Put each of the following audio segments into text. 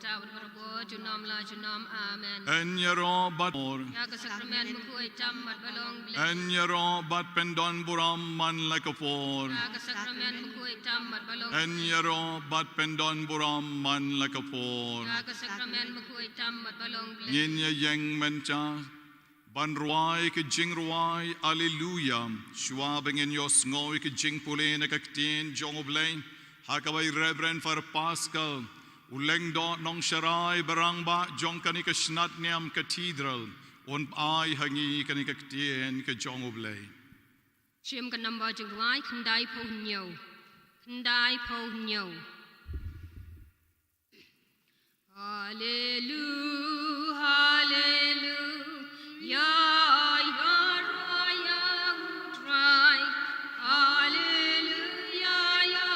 ta berbo junam la junam amen. En yero bat or. Ya ke sakramen mukui jam mat balong beli. En yero bat pendon buram man like a for. Ya ke sakramen mukui jam mat balong. En yero bat pendon buram man like a for. Ya ke sakramen mukui jam mat balong beli. Yin ya yang mencha. Ban ruai ke jing ruai, alleluia. Schwabing in your snow ke jing pulin a cactin, jong of lane. Hakaway Reverend for Pascal. Uleng dot nong sharai barangba, jong kanika snatniam cathedral. On I hangi kanika tien ke jong of lane. Shim kan number jing ruai, kandai po nyo. Kandai po nyo. Hallelujah, hallelujah. Ya, ya, ya, try. Hallelujah, ya,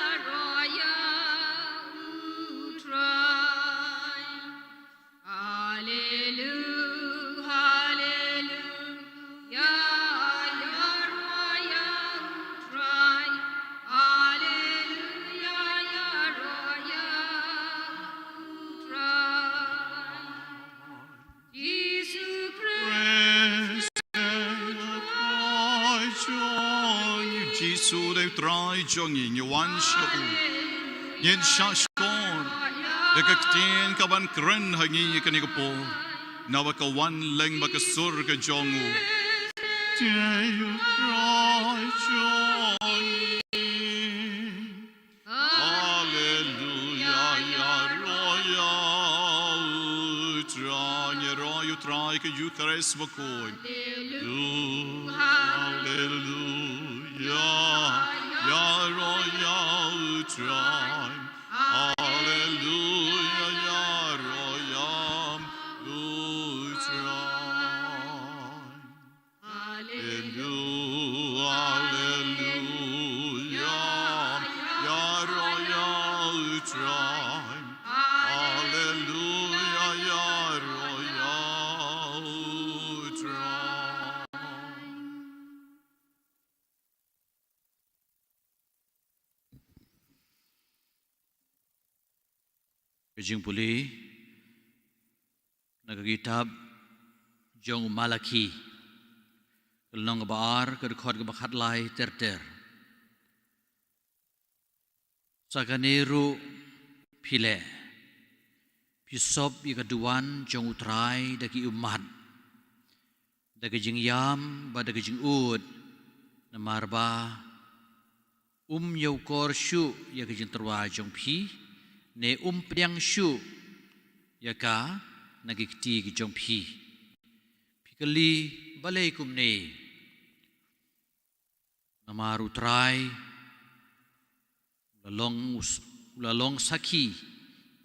try. Hallelujah, hallelujah. Ya, ya, try. Hallelujah, ya, try. Jesus Christ. Jesus, they try jong in your one show. Yen shashkor. The cactin kaban kren hangi kanikapo. Nawaka one leng baka surga jongu. You cry jong. Hallelujah, ya royal. You try ke Eucharist bakoi. Hallelujah, ya royal time. Hallelujah, ya royal time. Hallelujah, ya royal time. Hallelujah, ya royal time. Kejing puli nagagitab jong Malaki kelong baar kedekot kebakat lai ter sakaniru pile pisop ikaduan jong utrai daki umat daki jing yam ba daki jing ud namarba yaukor shu ya kejing terwa jong pi ne priang shu yaka nagikti ki jong pi pikali balai kumne namaru trai lalong saki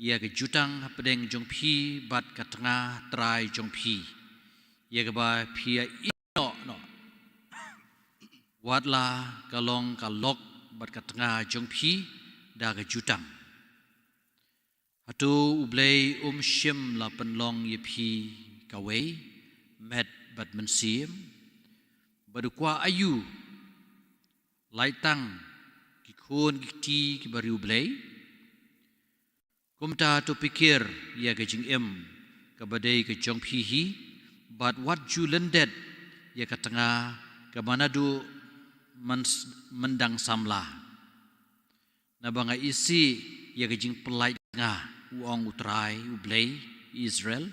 ya ke jutang pedeng jong pi bat ka tengah trai jong pi ya ke ba pi ino no watla kalong kalok bat ka tengah jong pi da ke jutang Hatu ublay shim la penlong yepi kaway met bat mensim badukwa ayu laitang kikun kiti kibari ublay kumta to pikir ya gajing kabadai ke jong pihi but what you lendet ya katanga kamanadu mendang samla nabanga isi ya gajing pelai nga uang utrai ublay Israel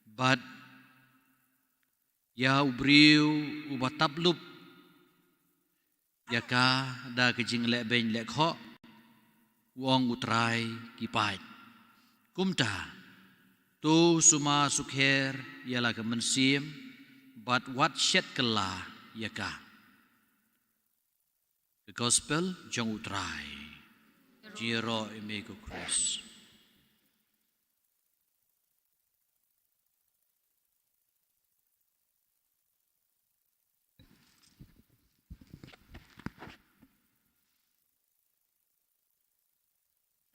but ya ubriu ubatablup yaka da kejing lek ben lek kho uang utrai kipai kumta tu suma sukher yala ke mensim but what shed kala yaka the gospel jong utrai Jiro imego Chris.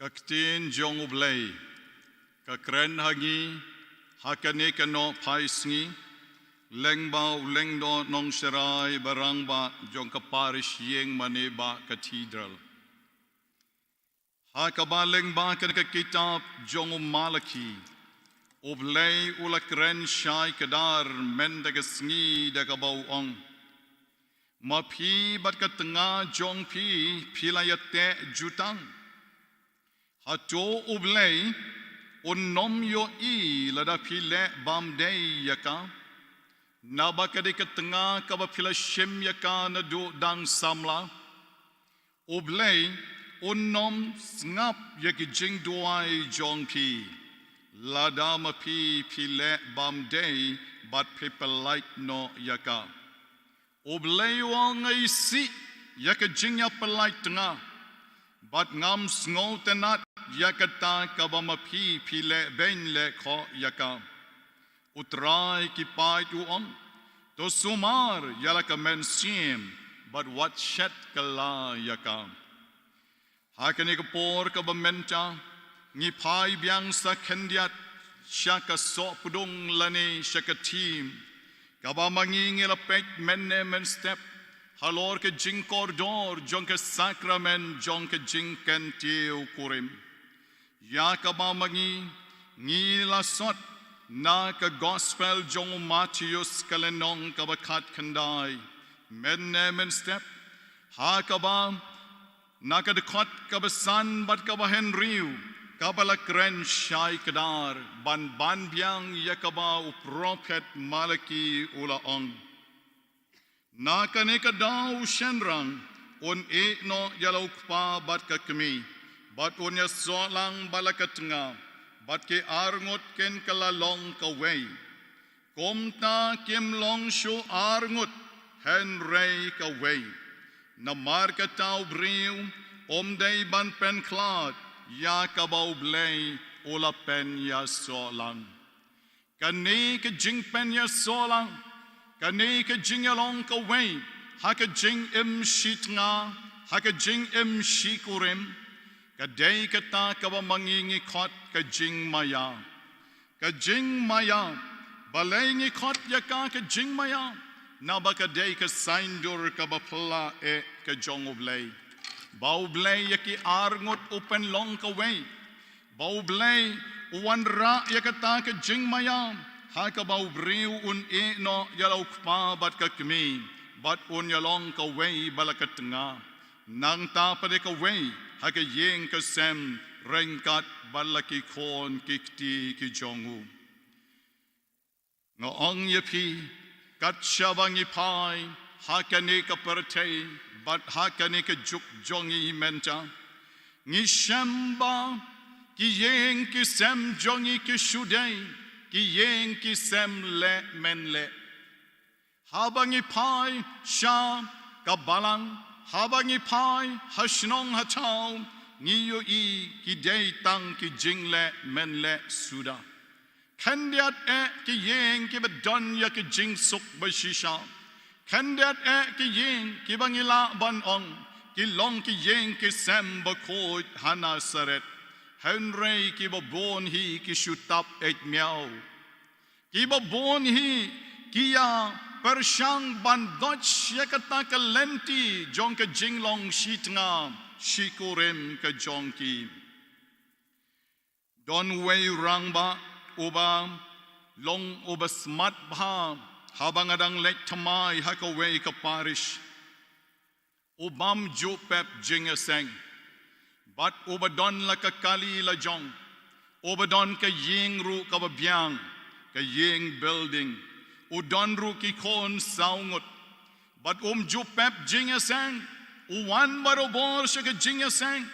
Kaktin jong ublay, kakren hangi, hakane kano paisngi, lengbao lengdo nong sharai barangba jong kaparish yeng maneba cathedral. Hakabaleng bakan ke kitab Jongo Malaki. Oblay ulakren syai kedar mendagasngi dagabau ong. Mapi bat ke tengah jong pi pilayate jutang. Hato oblay unom yo I lada pile bam day yaka. Nabakade ke tengah kaba pila shem yaka na do dang samla. Oblay unom ngap yaki jing duai jong pi. Lada mapi pile bam day but people like no yaka. Oblay wang ay si yaka jing ya pelai tengah. But ngam sngo tenat yakata kaba mapi pile ben le ko yaka. Utrai ki pai tu ong. To sumar yalaka men sim but what shet kala yaka. Hakani kapor kaba menta. Ngi pai biang sa kendiat syaka sok pudung lani syaka team. Kaba mangi ngilapek menne men step. Halor ke jing koridor jong ke sakramen jong ke jing kentiu kurim. Ya kaba mangi ngila sot na ke gospel jong Matius kalenong kaba kat kendai. Menne men step. Ha kaba na ke dekot kaba san bat kaba Henryu. Kabala kren syai kedar ban biang yakaba u prophet Malaki ula ong. Na kaneka dau shenrang on no yalau kpa bat ka kemi bat on ya solang balaka tengah bat ke arngot ken kalalong ka wei. Komta kim long shu arngot hen rei ka wei. Na marka tau briu dei ban pen klad. Ya kabau blay ola pen ya solang. Kani ke jing pen ya solang. Kani ke jing along ka way. Haka jing im shit nga. Haka jing im shikurim. Kadai kata kaba mangingi kot ka jing maya. Ka jing maya. Balay ngi kot ya ka jing maya. Nabaka day ka saindur kaba pala ka jong oblay. Bau blay yaki arngot open long kaway. Bau blay uwan ra yakata ka jing mayam. Haka bau briu un no yalaw kpa bat ka kemi. Bat un yalong kaway balakat nga. Nang tapade kaway haka yeng ka sem rengkat balaki kon kikti ki jongu. Ngaong yapi kat syabang ipai haka ne ka pertay. But hakane ke juk jongi menta ngi shamba ki yeng ki sem jongi ki shudai ki yeng ki sem le menle habangi pai sha kabalang habangi pai hashnong hachao ngi yo I ki dei tang ki jingle menle suda kandiat ki yeng ki badon ya ki jing suk bashisha Kandat ki yeng ki bangila ban ong ki long ki yeng ki sem bakot hana saret Henry ki babon hi ki shutap et miao ki babon hi ki ya persyang ban doch yakata ka lenti jong ka jinglong shitnga shikurem ka jongki don wei rangba uba long uba smat bha habang adang lek tamai hakaway ka parish. Ubam jo pep jingaseng. Bat ubadon la kakali la jong. Ubadon ka ying ru ka babyang. Ka ying building. Udon ru ki kon saungot. Bat jo pep jingaseng. Uwan barobor siya ka jingaseng.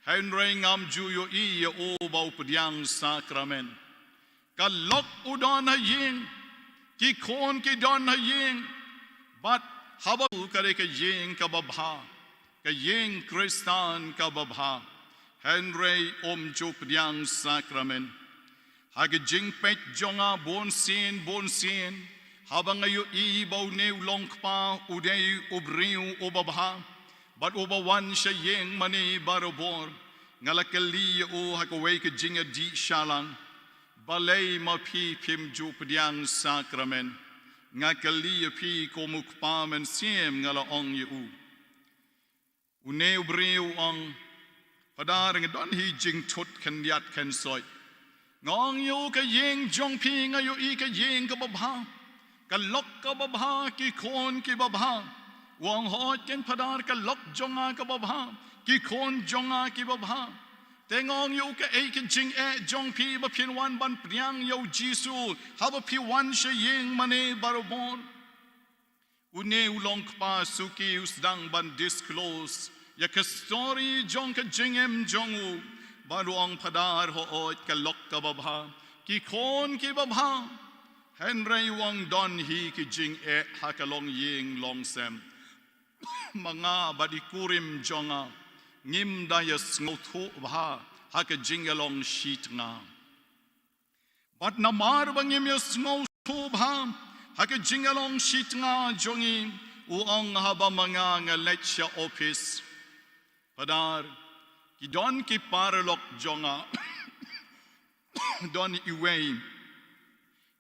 Henry ngam juyo iya ubaw padyang sakramen. Kalok udon ha ying. Ki kon ki don ha ying but haba kare ka ying ka babha ka ying kristan ka babha Henry jup diang sakramen hage jing pet jonga bon sin habang ayo ibaw ne long pa udey ubriu ubabha but ubawan siya ying mani barobor ngalakali o hakaway ka jinga di shalang balay mapi pim jup diang sakramen ngakali pi komukpamen siem ngala ong yu une ubriu ong Padar ngedon hi jing chut kan yat kan soi ngong yu ka yeng jong pi ngayu I ka yeng ka babha ka lok ka babha ki khon ki babha wong hot ken padar ka lok jonga ka babha ki khon jonga ki babha te ngong yu ka e ka jing jong pi ba pin wan ban priang yo jisu ha ba pi wan she yeng mane barobon une ulong pa suki usdang ban disclose ya ka story jong ka jingem jongu baluang padar hoot ka lok ka babha ki khon ki babha henry wang don hi ki jing ha ka long ying long sem mga badikurim jonga ngim dayas ngothu bha ha ka jing along sheet nga but namar bangim yas ngothu bha ha ka jing along sheet nga jongi uang haba mga nga lecture office padar ki don ki paralok jonga don iway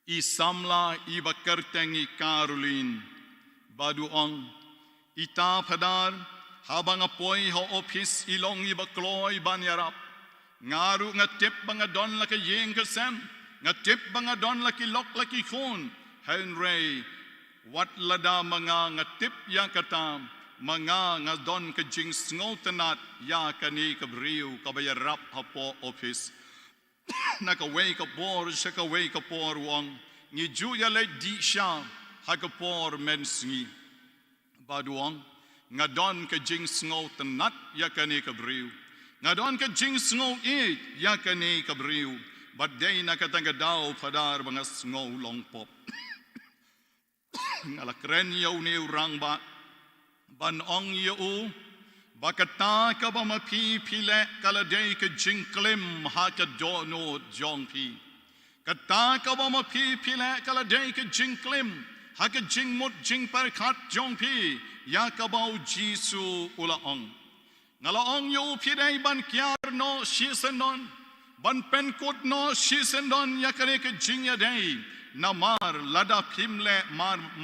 I samla I bakertengi Caroline baduang ita padar habang apoy ho office ilong I bakloy banyarap ngaru nga tip banga don laki yeng kasem nga tip banga don laki lok laki khon henry wat lada mga nga tip yang katam mga nga don ka jing sngotenat ya kani kabriu kabayarap hapo office nakaway ka por sa kaway ka por wang ni juya le di sha hagapor mensi baduang nga don ka jing sngotenat ya kani kabriu nga don ka jing sngo it ya kani kabriu baday nakatanga daw padar mga sngo long pop ngalakren yaw ni urang ba ban ong yu bakata ka ba mapi pile kaladay ka jingklim ha ka dono jong pi kata ka ba mapi pile kaladay ka jingklim ha ka jingmut jing perkat jong pi ya ka ba jisu ulaong ngalaong yu pidai ban kyar no shisenon ban penkut no shisenon ya kare ka jing ya day namar lada pimle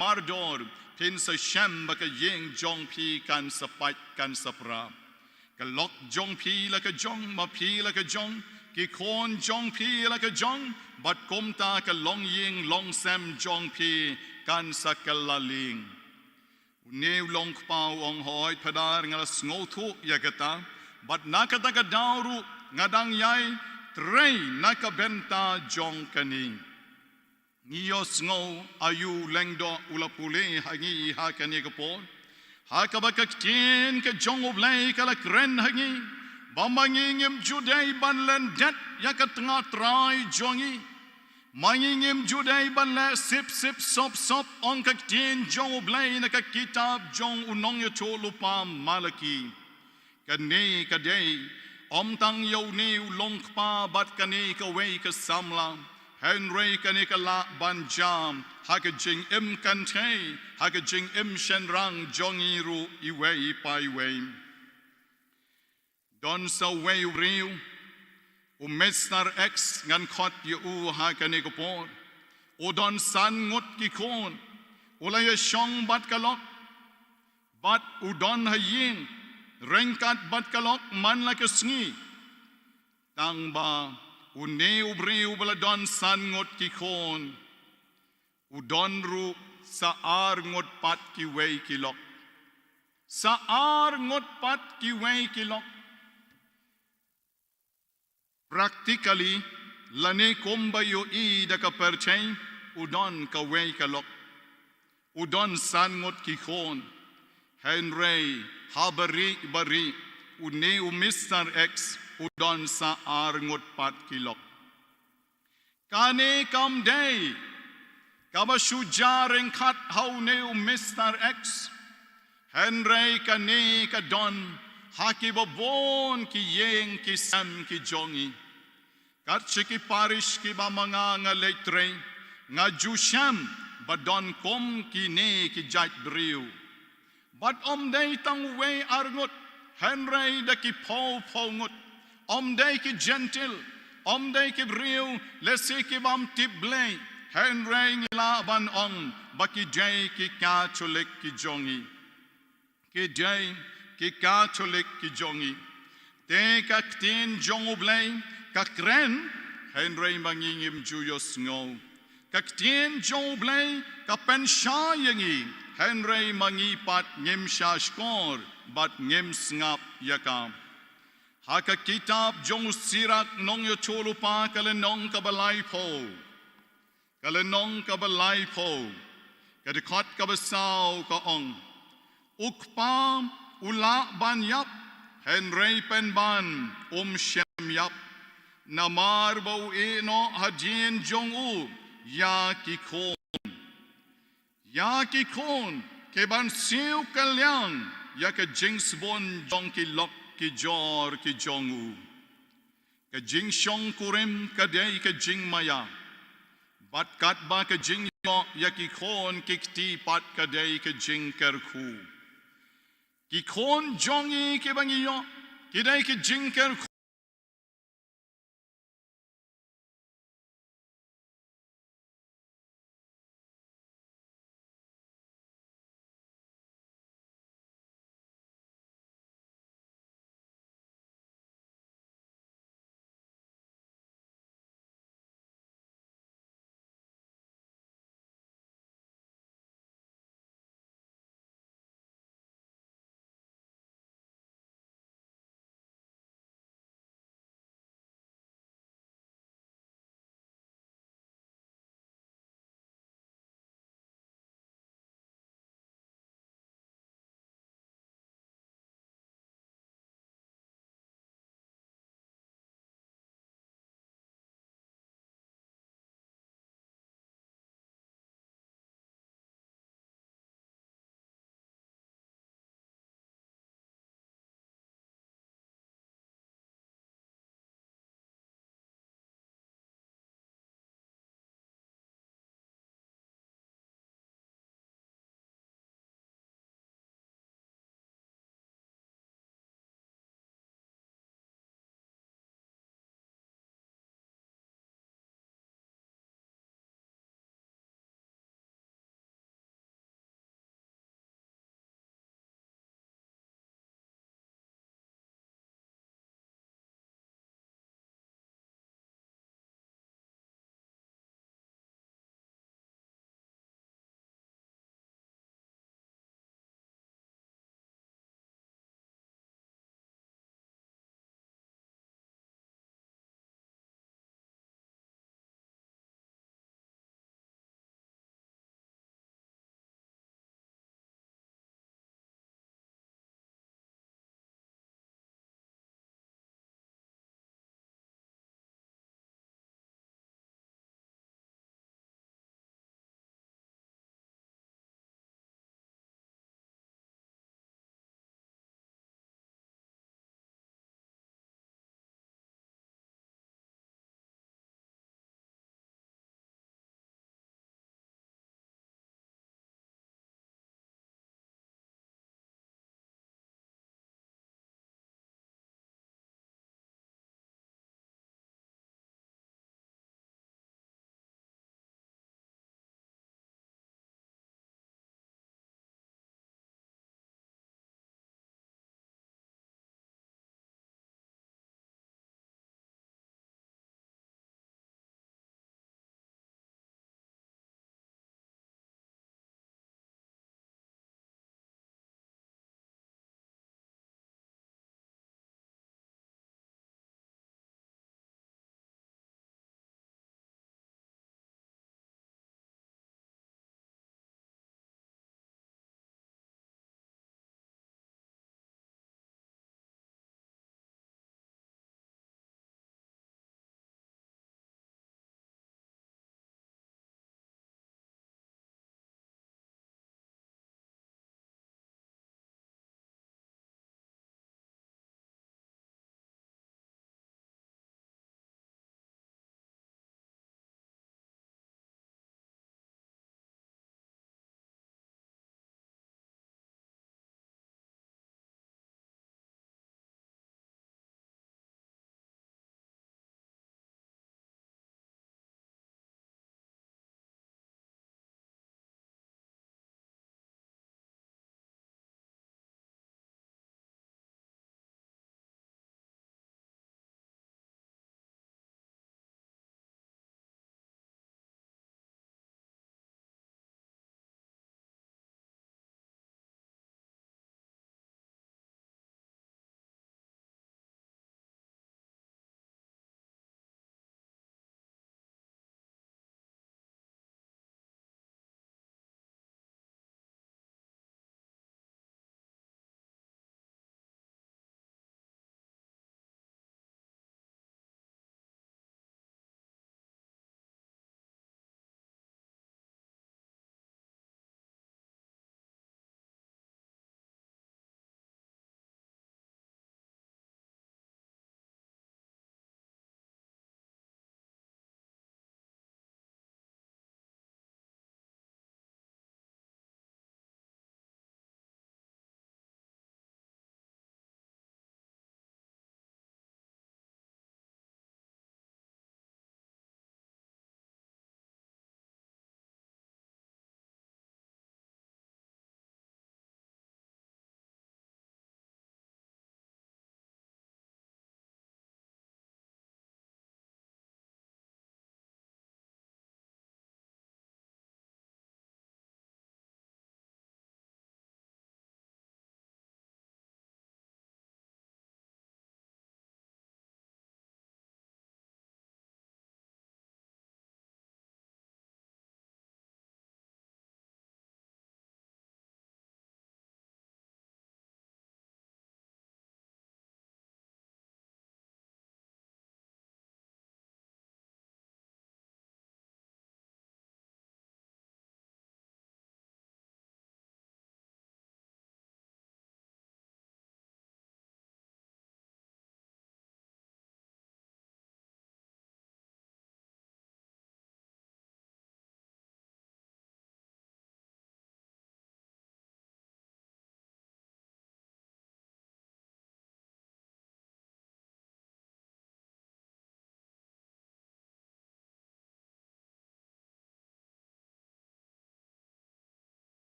mardor pin sa shem baka yeng jong pi kan sa pat kan sa pra ka lok jong pi la ka jong ma pi la ka jong ki khon jong pi la ka jong bat komta ka long yeng long sem jong pi kan sa kalaling ne long pa ong hoy padar ngala sngotu ya kata bat nakata ka dauru ngadang yai trei nakabenta jong kaning Niyos ngo ayu lengdo ulapule hangi ha kani kapon ha kabakaktin ka jong oblay kalakren hangi bamangingim juday banlen det yakatnga try jongi mangingim juday banle sip sop on kaktin jong oblay nakakitab jong unong yato lupa malaki kani kaday omtang yaw ni ulong pa bat kani kaway kasamlang Henry kanikala banjam hakajing im kante hakajing im shenrang jongiru iwei paiwei don sa wei riu Mr. X ngan khot yu hakanigopon o don san ngot kikon ulaya shong bat kalok bat udon hayin rengkat bat kalok man like a sngi tang ba une ubriu baladon san ngot kikon udon ru saar ngot pat ki wei kilok saar ngot pat ki wei kilok practically lane kombayo I da ka perchain udon ka wei kalok udon san ngot kikon Henry habari bari une Mr. X udon sa arngot pat kilok kane kam day kaba sujareng kat haune Mr. X Henry kane ka don haki babon ki yeng ki sam ki jongi kat ki parish ki ba mga nga letre nga jusham badon kom ki ne ki jat briu but day tang way arngot Henry da ki po ngot day ki gentle day ki briu lesi ki bam tiblay Henry laban on baki jay ki Catholic ki jongi ki jay ki Catholic ki jongi te kaktin jong oblay kakren Henry mangingim juyos ngo kaktin jong oblay kapensya yangi Henry mangipat ngem shashkor bat ngem sngap yakam haka kitab jong sirak nong yo cholupa kalenong kabalay po kalenong kabalay po kadikot kabasaw kaong ukpa ula banyap Henry penban shem yap namar bau eno hajin jong u ya kikon keban siu kalyang ya ke jings bon jong ki lok ki jor ki jong u ke jing shong kurim kadai ke jing maya bat kat ba ke jing yo ya ki khon kikti pat kadai ke jing kerku ki khon jongi ke bangi yo kidai ke jing kerku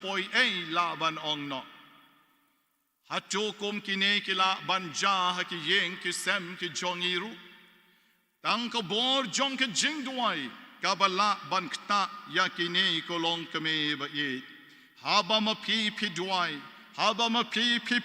poi la ban ong no hacho kom kine kila ban ja ha ki yeng ki sem ki jong iru tang ka bor jong ke jing duai ka bala ban kta ya kine ko long kame ba ye haba ma pi pi duai haba ma pi pi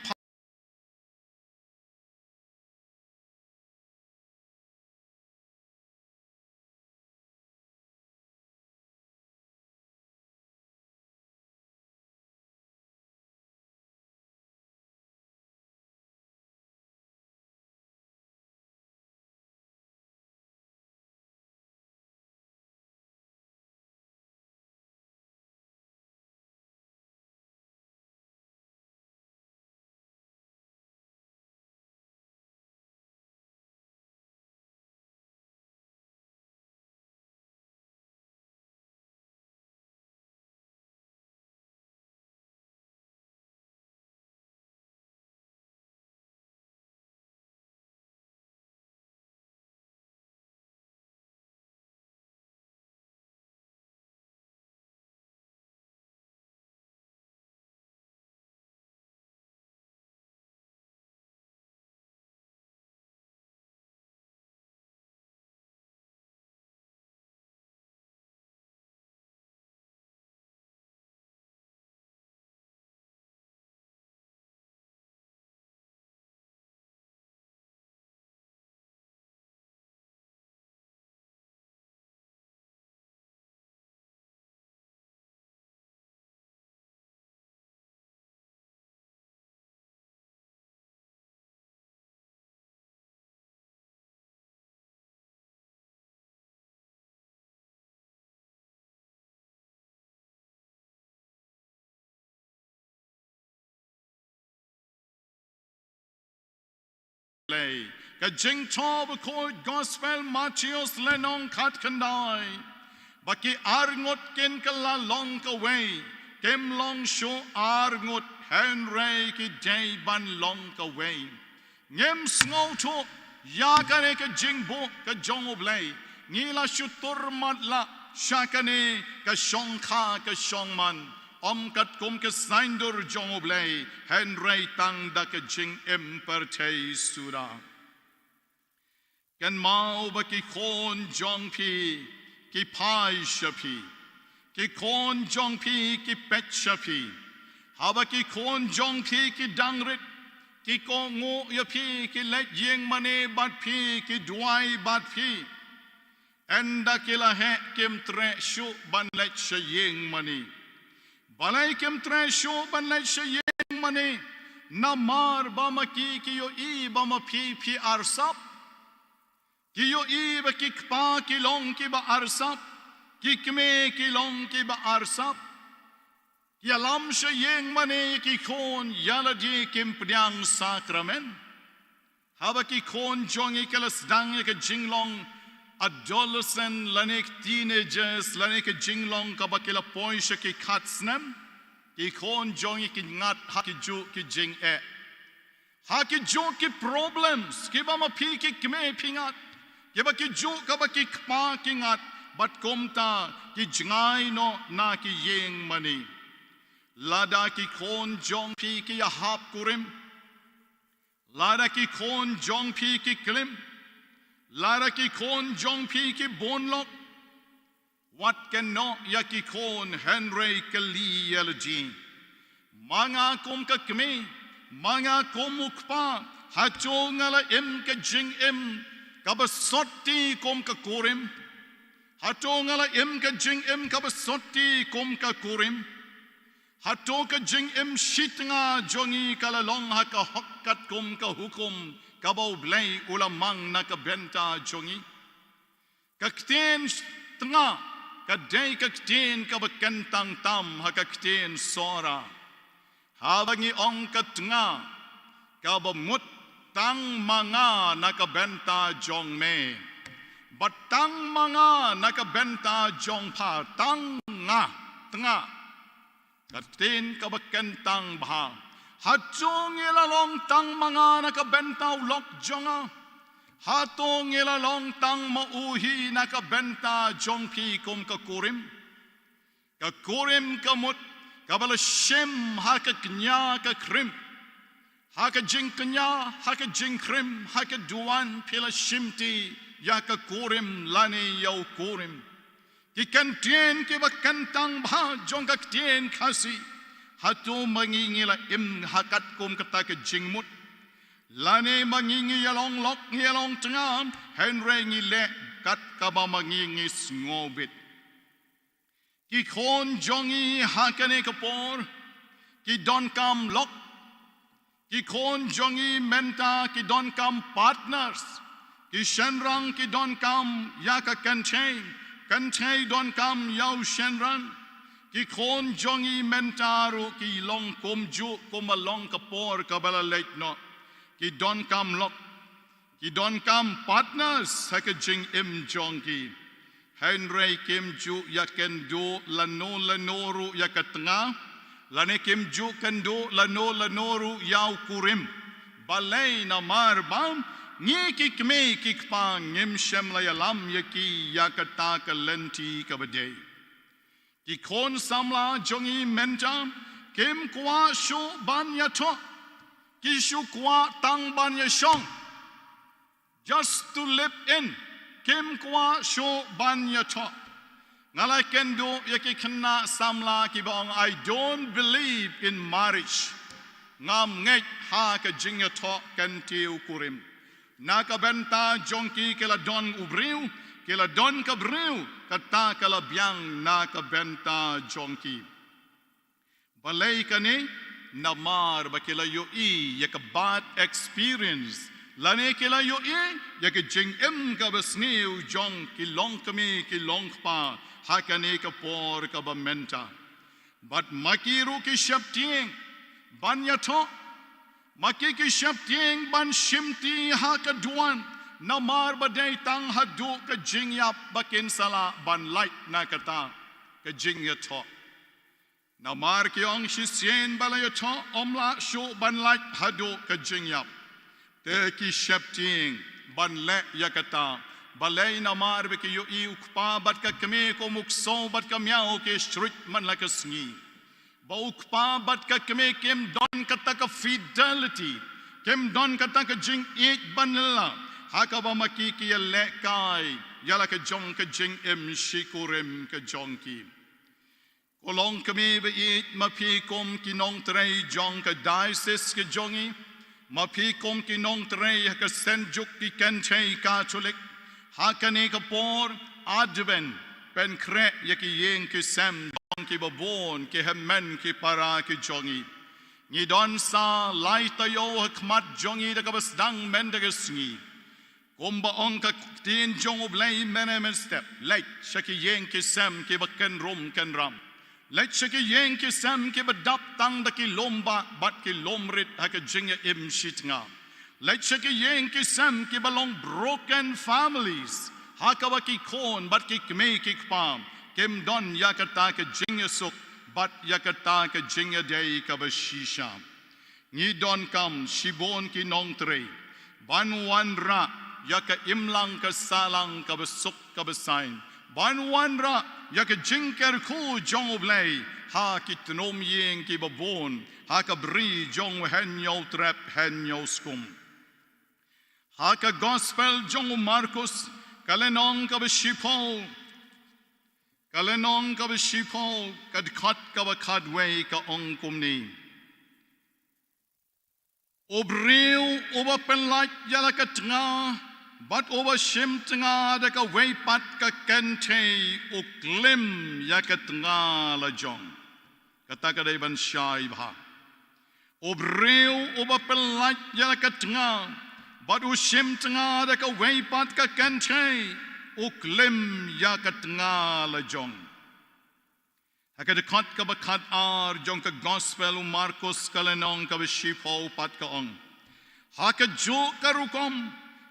play ka jing chob ko gospel machios lenong khat khandai baki arngot ken kala long ka way kem long show arngot henry ki day ban long ka way ngem snow to ya kane ka jing bo ka jong oblay ngila shutur matla shakane ka shong kha ka shong man om kat kom ke saindur jong oblay henry tang da ka jing emper te sura kan mau ba ki khon jong pi ki pai shapi ki khon jong pi ki pet shapi haba ki khon jong pi ki dangrit ki ko ngo ya pi ki let yeng mane bat pi ki duai bat pi enda kila he kim tre shu ban let shayeng mani balai kem tre show ban lai shayeng mane namar ba ma ki yo I ba ma phi arsap ki yo I ba ki pa ki long ki ba arsap ki kme ki long ki ba arsap ki alam shayeng mane ki khon yala di kem pdyang sakramen haba ki khon jong ikelas dang ke jinglong adolescent lanek teenagers lanek jinglong ka bakila poisha ki khatsnam ki khon jong ki ngat ha ki ju ki jing e ha ki ju ki problems ki ba ma phi ki kme phingat ki ba ki ju ka ba ki pa ki ngat bat komta ki jingai no na ki yeng mani lada ki khon jong phi ki ya hap kurim lada ki khon jong phi ki klim Lara ki khon jong pi ki bon lok what can no ya ki khon henry kali yalji manga kom ka kme manga kom ukpa ha chongala em ka jing em ka ba sotti kom ka korim ha chongala em ka jing em ka ba sotti kom ka korim ha to ka jing em shitnga jongi kala long ha ka hokkat kom ka hukum kabau blay ulamang nakabenta jongi kakten tanga kadai kakten kabakentang tam hakakten sora habangi ong katanga kabamut tang mga nakabenta jong me batang mga nakabenta jong pa tang nga tanga kakten kabakentang bah Hatong ilalong tang mga nakabenta ulok jonga. Hatong ilalong tang mauhi nakabenta jong pi kom kakurim. Kakurim kamut kabala shem haka knya ka krim haka jing knya haka jing krim haka duan pila shimti ya ka kurim lani yau kurim ki kantien ki bakantang bha jong ka tien khasi hatu mangingila im hakat kum kata ka jingmut lani mangingi yalong lok yalong tengam henre ngile kat kaba mangingi ngobit ki khon jongi hakane kapor ki don kam lok ki khon jongi menta ki don kam partners ki shenrang ki don kam yaka kanchei don kam yau shenran ki khon jongi mentaru ki long komju komalong kapor kabala late no ki don kam lok ki don kam partners haka jing im jongi Henry Kim Ju yaken do lanoru yakatanga lane Kim Ju kendo lanoru yau kurim balay na marbam ngi kikme kikpa ngim shem la yalam yaki yakata kalenti kabade ki kon samla jongi menta kim kwa shu ban yato ki shu kwa tang ban yashong just to live in kim kwa sho ban yato ngala kendo yaki khna samla ki bong I don't believe in marriage ngam ngai ha ka jing yato kan tiu kurim naka benta jonki kela don ubriu kela don ka briu kata kala biang naka benta jonki balai kane namar bakela yo I yak bad experience lane kila yo ya ke jing em ka basniu jong ki long kami ki long pa hakane ka por ka ba menta but makiru ki shapting ban yato maki ki shapting ban shimti ha ka duan namar badai tang hadu ka jing yap bakin sala ban light na kata ka jing yato namar ki ong shisien bala yato omla sho ban light hadu ka jing yap te ki shapting ban le yakata balay na marbe ki yo ukpa bat ka kame ko mukso bat ka miao ke street man like a sngi ba ukpa bat ka kame kem don kata ka fidelity kem don kata ka jing it banla haka ba makiki ya le kai yala ka jong ka jing em shikurem ka jong ki kolong kame be it mapi kom ki nong trei jong ka diocese ka jongi mapi kom ki nong trei ka senjuk ki kenchei Catholic hakane ka por adven pen kre yaki yeng ki sem dong ki babon ki hemen ki para ki jongi ni don sa lai tayo hakmat jongi da ka basdang menda ka sngi komba ong ka tin jong oblay menemen step lait shaki yeng ki sem ki baken rom ken ram lait shaki yeng ki sem ki badap tang da ki lomba bat ki lomrit haka jinga im shitnga lait shaki yeng ki sem ki balong broken families haka ki kon bat ki kme ki kpam kem don yakata ka jinga suk bat yakata ka jinga day ka bashisha ni don kam shibon ki nong tre ban wan ra yaka imlang ka salang ka basuk ka basain ban wan ra yaka jinker ku jong oblay ha ki tnom yeng ki babon ha ka bri jong hen yo trap hen yo skum ha ka gospel jong Marcos kalenong ka bashipol kad khat ka bakadway ka ong kumni obreu oba penlait yala ka tnga but over shim tnga da ka way pat ka kente o klim yakatnga la jong kata ka dai ban shai bha obreu over pellat yala ka tnga but o shim tnga da ka way pat ka kente o klim yakatnga la jong haka de khat ka bakhat ar jong ka gospel Marcos kalenong ka shipo pat ka ong haka jo ka rukom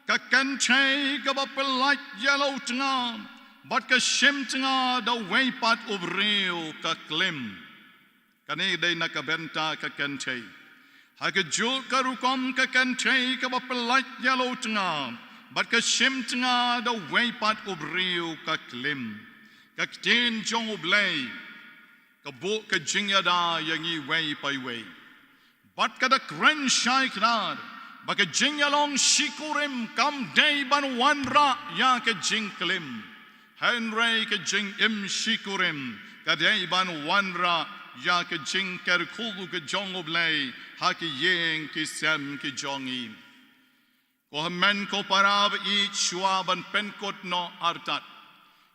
ka kanchai ka bapelait yellow tnga but ka shim tnga da way pat obreu ka klim kani day na ka benta ka kanchai haka jo ka rukom ka kanchai ka bapelait yellow tnga but ka shim tnga da way pat obreu ka klim ka tin jong oblay kebo ke jingyada yang I way pai way bat kada kren shai knar baka jingyalong shikurim kam day ban wanra ya ke jingklim henry ke jing im shikurim kadai ban wanra ya ke jingker khulu ke jongoblay ha ke yeng ke sem ke jongi ko men ko parab I chua ban penkot no artat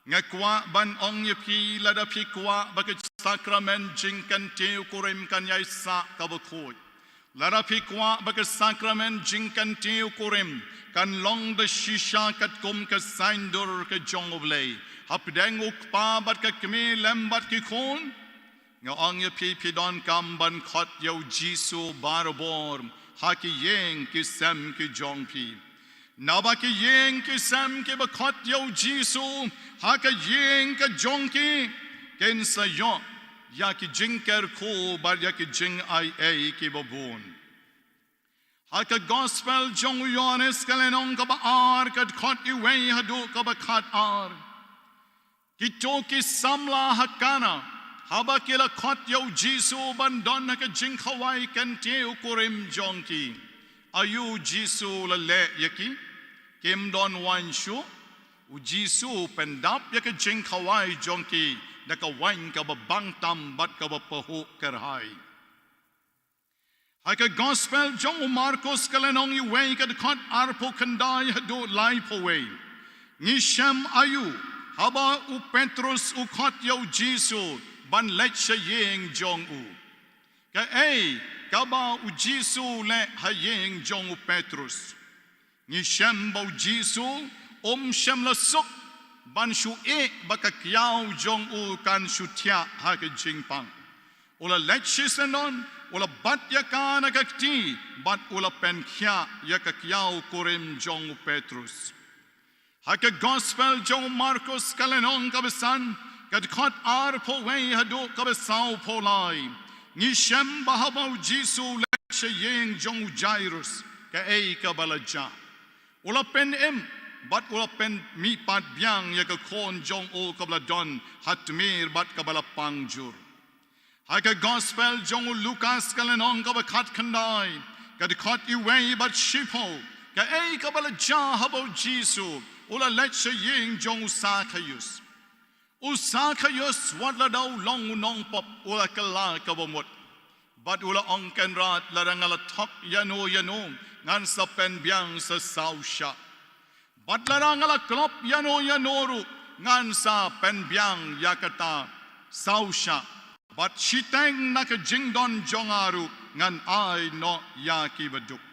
ngakwa ban ong ye pi lada pi kwa baka sakramen jingkan teu kurim kan yai sa kabakoi lada pi kwa baka sakramen jingkan teu kurim kan long de shisha kat kum ka saindur ke jongoblay hapdeng ukpa bat ka kme lembat ki khon nga ong ye pi don kam ban khot yo jisu barbor ha ki yeng ki sem ki jong pi naba ki yeng ki sem ki ba khot yo jisu ha ka yeng ka jong ki ken sa yo ya ki jinker ko bar ya ki jing ai ai ki babun ha ka gospel jong yones kalenong ka ba ar ka khot I way hadu ka ba khat ar ki to ki samla hakana haba kila khot yo jisu ban don ka jing khawai kan teu kurim jong ki ayu jisu la le yaki kem don wan shu u jisu pendap ya ka jing khawai jong ki da ka wan ka ba bang tam bat ka ba pahu kerhai ha ka gospel jong Marcos kalenong I way ka khot arpo kandai hadu lai po way ni sham ayu haba u Petrus u khot yo jisu ban let sha yeng jong u ka ka ba u jisu le ha yeng jong u Petrus ni shem ba u jisu shem la suk ban shu baka kyao jong u kan shu tia ha ke jing pang ola let shi senon ola bat ya kana ka ti bat ola pen kya ya ka kyao kurim jong u Petrus ha ke gospel jong Marcos kalenong ka besan kad khot ar po way hadu ka besau po lai ni shem ba ha ba u jisu le she yeng jong u Jairus ka ka balaja ola pen bat ula pen mi pat biang ya ka kon jong o kabla don hatmir bat kabala pangjur ha ka gospel jong Lucas kalenong ka ba khat khandai ka de khat I way bat shipo ka kabala ja habo jisu ula let she yeng jong Sakayus wat la daw long nong pop ula kala ka bomot bat ula ong ken rat la rangala thok yano ngan sa pen biang sa sausha Batlarang ala klop yanoru ngan sa penbyang yakata sausha bat shiteng naka jingdon jongaru ngan ai no yaki baduk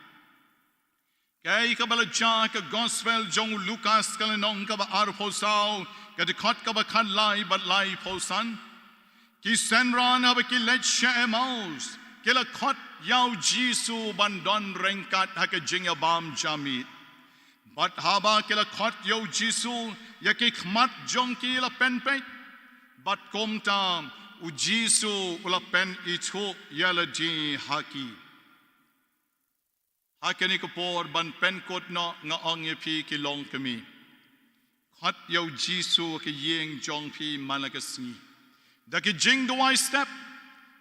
kay kabala ja ka gospel jong Lucas kalenong ka ba arposao ka dikot ka ba kanlay bat lay posan ki senran haba ki letsha emaus kila kot yaw jisu bandon rengkat haka jingya bam jamit Bat haba kila khot yo jisu ya ki khmat jong ki la pen pe bat kom tam u jisu ula pen itu ya la ji haki hakani ko por ban pen kot no nga ong ye pi ki long kami khot yo jisu ki yeng jong pi malakasni da ki jing do I step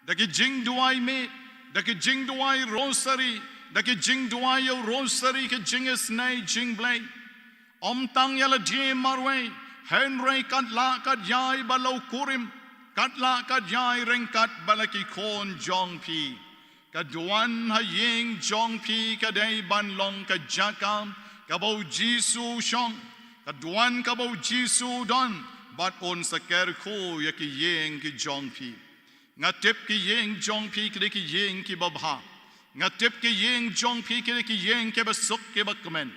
da ki jing do I meet da ki jing do I rosary Daki jing duai yo rosary ke jinges nay jing blay tang yala die marway henry kat la kat yai balau kurim kat la kat yai reng kat balaki kon jong pi kaduan ha yeng jong pi kadai ban long ka jakam kabau jisu shong kaduan kabau jisu don bat on saker ko yaki yeng ki jong pi ngatep ki yeng jong pi ki yeng ki babha ngatip ki yeng jong pi ki yeng ke basuk ke bakmen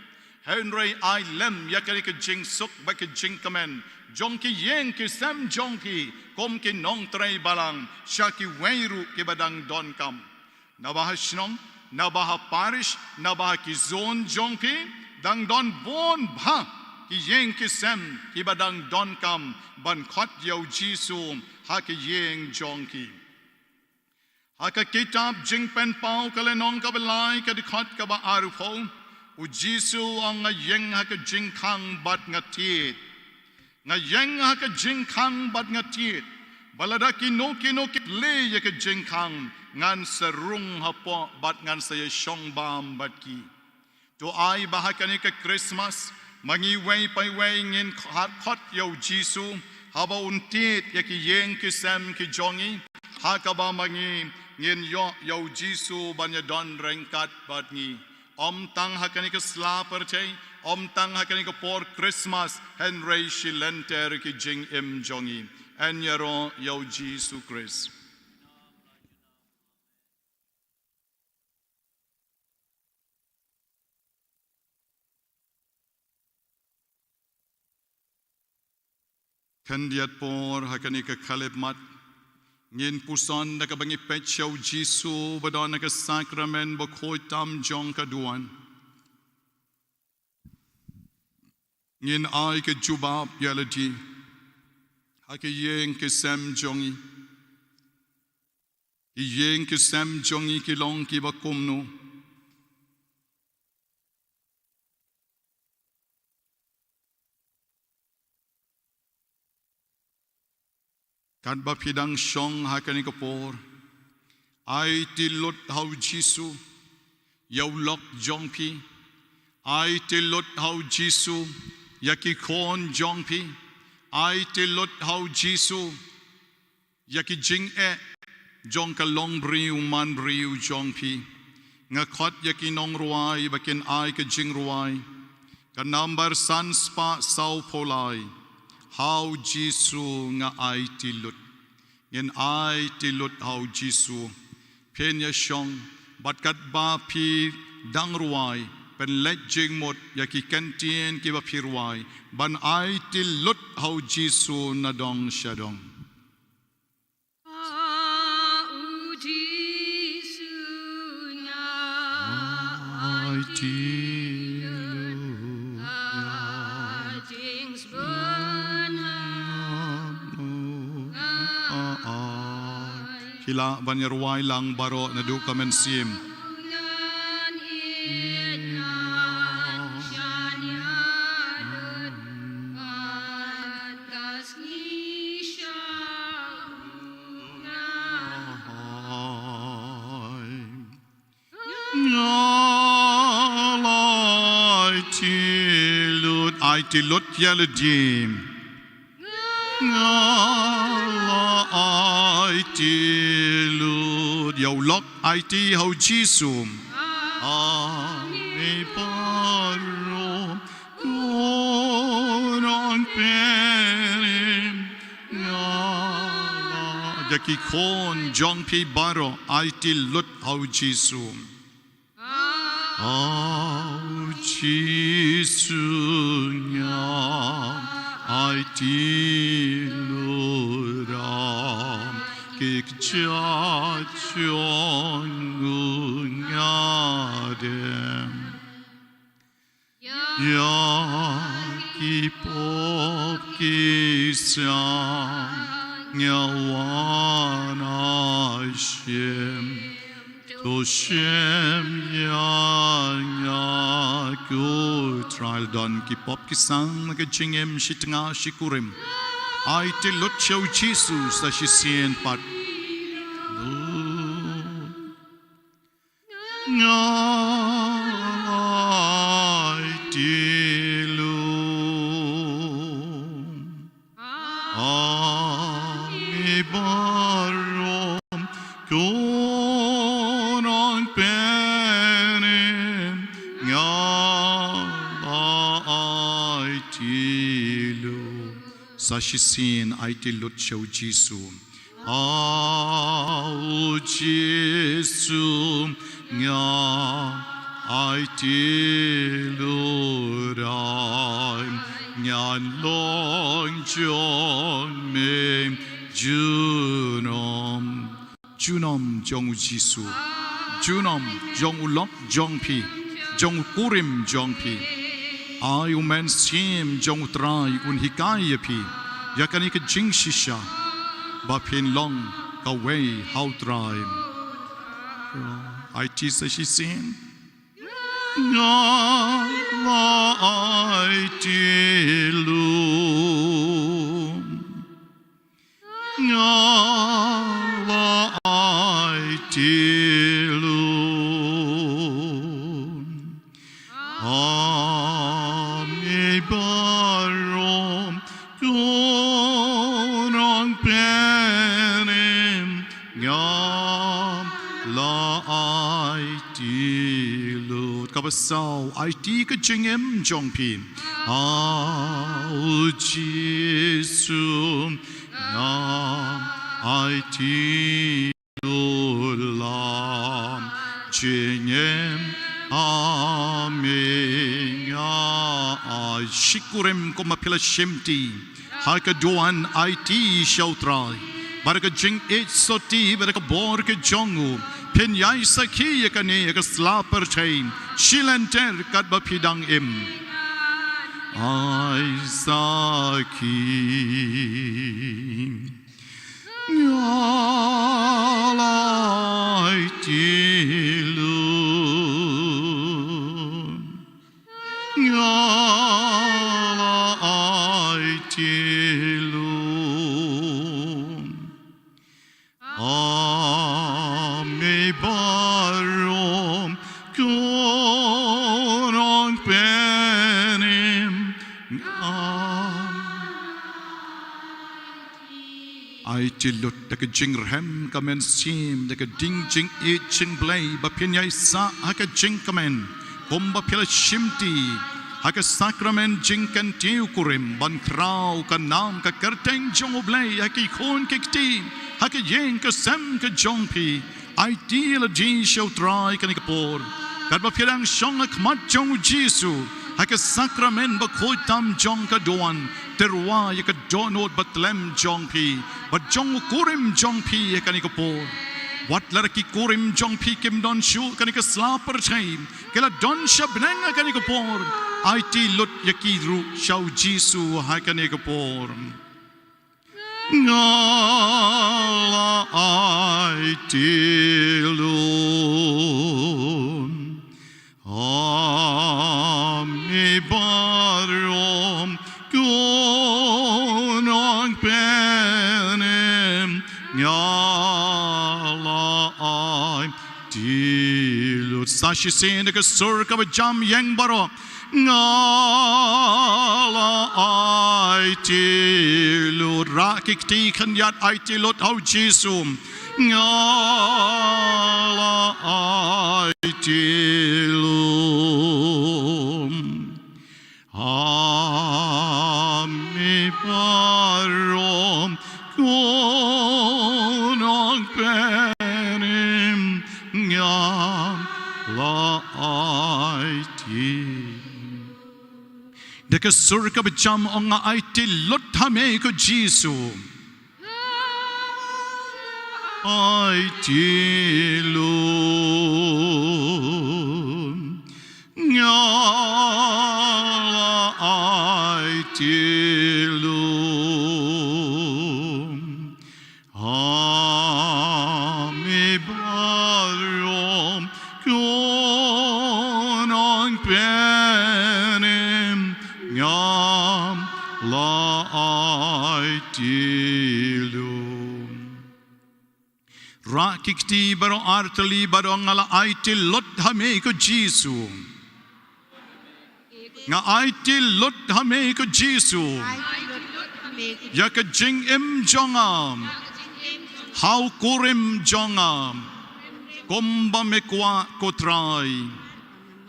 henry I lem ya ke jing suk ba ke jing kamen jong ki yeng ki sam jong pi kom ki nong trai balang shaki weiru ke badang don kam nabah shnong nabah parish nabah ki zone jong pi dang don bon bha ki yeng ki sam ki badang don kam ban khot yo jisu ha ki yeng jong ki Haka kitab jing pen pau kalenong ka balai ka dikhot ka ba arufo u jisu ang yeng haka jing khang bat ngatit nga yeng haka jing khang bat ngatit balada kino le ya ke jengkang ngan serung hapo bat ngan saya shong bam bat ki to ai bahakani ke Christmas mangi wei pai wei ngin khot yo Jisu haba untit ya ki yeng ki sam ki jongi hakaba mangi ngin yo Jisu banya don rengkat bat ni om tang hakani ke sla percai om tang hakani ke por Christmas Henry Shilenter ki jing im jongi en yaro yo Jisu Christ. Kandiat por hakani ke Kaleb mat ngin puson na kabangi petyaw Jisu badon na ka sakramen bokhoy tam jong kaduan ngin ay ke jubab yaladi hake yeng ke sam jongi yeng ke sam jongi ki long ki bakumno kan ba pidang shong hakani kapor ai tilot hau Jisu yau lok jongpi ai tilot hau Jisu yaki kon jongpi ai tilot hau Jisu yaki jing jong ka long briu man briu jongpi ngakot yaki nong ruai bakin ai ka jing ruai ka number sanspa sau polai how Jisu nga ai tilut ngin ai tilut how Jisu penya shong batkat ba pi dang ruai pen let jing mot yaki kentien ki ba pi ruai ban ai tilut how Jisu na dong shadong Jisu nga ai Hila banyarway lang baro na du kamen sim. Ai tilut yaladim. Ai tilud yaw lok ai ti hau Jisu ami paro non perim yaki kon jong pi baro ai tilud hau Jisu hau Jisu nya ai tilud kik cha chong ngadem ya ki pop ki sang nyawan shem to shem ya go trial don ki pop ki sang ke chingem shitnga shikurim ai tilut chau Jisu sa shisien pat ai tilum ami barom konon penem ai tilum Sashisin ai tilut chau Jisu au Jisu nga ai tilud ai nyan long jong me junom jong Jisu junom jong ulok jong pi jong kurim jong pi ai umen sim jong trai un hikaya pi yakani ke jing shisha ba pin long ka wei how trai ai ti sa shi sin ai ti lu kapasau IT ke jingem jong pin au Jesu nam IT ulam jingem amin ai shikurem ko mapila shemti haka doan IT shautrai baraka jing it soti baraka bor ke jongu pen yai sakhi ka ne ka slaper chain shilenter kat ba phidang im ai sakhi ngalai tilu ngalai tilu ame barom kurang penim ai tilut dak jing rem kamen sim dak ding jing it jing blay ba pinyai sa haka jing kamen komba pila shimti haka sakramen jing kan tiu kurim ban krau kan nam ka kerteng jong blay haki khon kikti haka yeng ka sem ka jong pi ideal di show try kan ikapor kat ba pirang shong ak mat jong Jesu haka sakramen ba khoi tam jong ka doan terwa ya ka donot batlem jong pi ba jong kurim jong pi kan ikapor wat laraki kurim jong pi kim don shu kan ik slaper chaim kela don shabnang kan ikapor IT lut yakiru shau Jesu hakan ikapor ngala IT lun ami barom kunang penem ngala IT lut sashi sen ka sur ka jam yang baro ngala IT lut rakik ti kan yat IT lut au Jesu ngala IT lut ami parom kunang penim ngala IT Deka surka bejam onga IT lot hame ko Jesu IT lun ngala IT lun ami barom kunang penem ngam la IT lun rakikti baro artali baro ngala IT lot hame ko Jesu nga IT lot hame ko Jesu ya ka jing im jongam how kurim jongam komba mekwa kotrai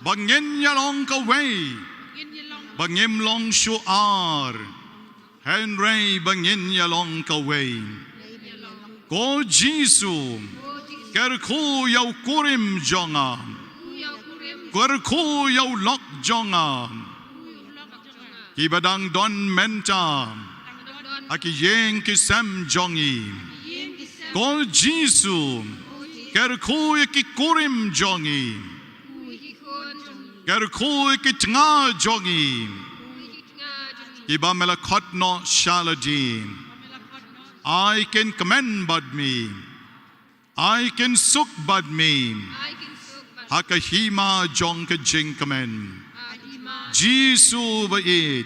bangin yalong ka way bangim long shuar henry bangin yalong ka way ko Jesu kerku yau kurim jongam kerku yau lok jongam ibadang don menta aki yeng ki sam jongi ko Jesu kerku ki kurim jongi kerku ki tnga jongi iba melakot no shaladin I can commend but me I can suk but me hakahima jong ka jing commend Jesu ba it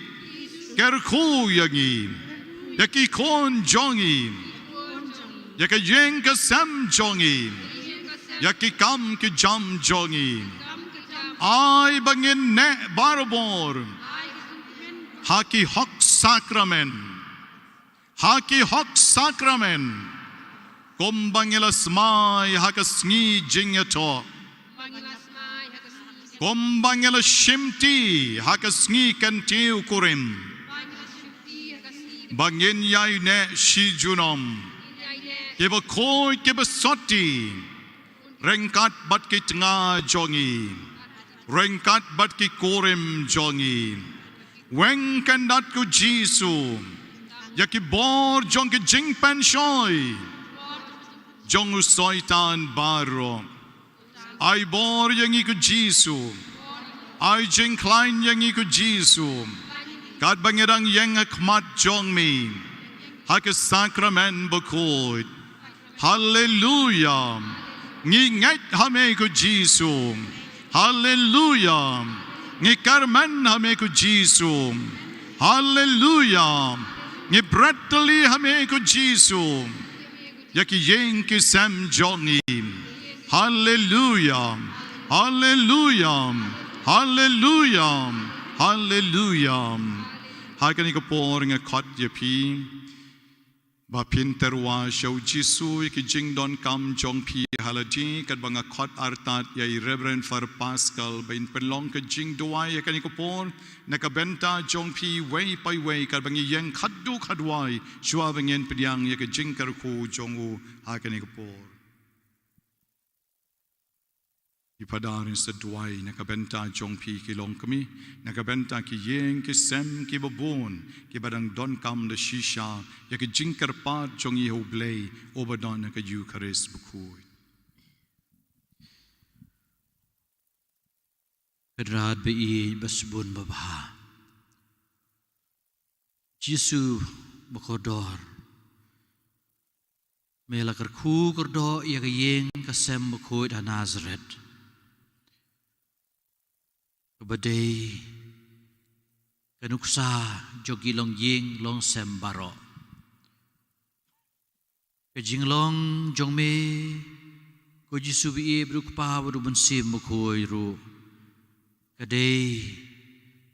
kerku yagi yaki kon jongi yaki yeng ka sam jongi yaki kam ki jam jongi I bangin ne barabor haki hok sacrament haki hok sacrament kombangila smai haka sngi jingyato Kombangela shimti hakasngi kantiu kurim. Bangin yai ne shi junom. Kiba koi kiba soti. Rengkat bat ki tengah jongi. Rengkat bat ki kurim jongi. Weng kandat ku Jisu. Yaki bor jong ki jing pen shoy. Jong soitan baro. Ai bor yang ikut Jisu. Ai jing klein yang ikut Jisu. Kat bangirang yang akmat jong mi. Hak sakramen bukut. Hallelujah. Ngingat hame ikut Jisu. Hallelujah. Ngikarman hame ikut Jisu. Hallelujah. Ngibratali hame ikut Jisu. Yaki yang ki sam jongi. Hallelujah. Hallelujah. Hallelujah. Hallelujah. Hakan iko por nga kot yapi. Ba pinterwa show Jisu ki jing don kam jong pi haladi kat banga kot artat ya Reverend Far Pascal bain penlong ke jing duai yakan iko por nakabenta jong pi way by way kat bangi yang khaddu khadwai shwa bangin pediang ya ke jing karku jongu hakan iko por. Ipadarin sa duay nakabenta jong pi kilong kami nakabenta ki yeng ki sem ki babon ki badang don kam de shisha ya ki jingkar pat jong i hoblay obadon ka Eucharist bukuy. Pedrad bei basbun babha. Jisu bakodor. Melakar ku kordo ya ki yeng ka sem bukuy da Nazareth. Badai kanuksa jogi long ying long sembaro kajing long jong me ko Jisu bi bruk pa bu bensim mukoi ru kadai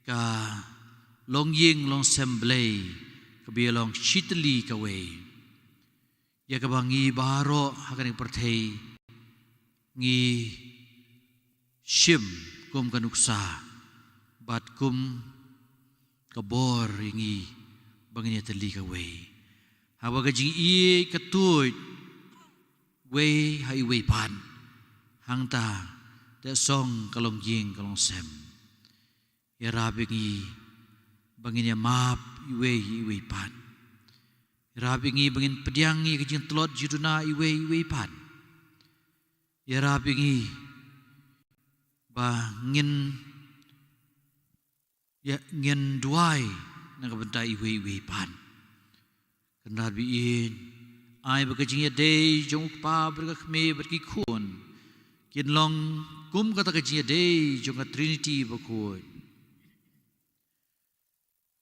ka long ying long semblay kabi long shitli kawe ya kabangi baro hakan perthei ngi shim kum kanuksa bat kum kabor ingi bangnya teli ka we hawa ka jing i katut we hai we pan hangta te song kalong jing kalong sem ya rabingi bangnya map we pan rabingi bangin pediangi ka jing telot jiduna we pan ya rabingi ba ngin duai nakabenta iwe pan kenal biin ai bakajing ya day jong pa berkakme berki kun kin long kum kata kajing ya day jong Trinity bakoi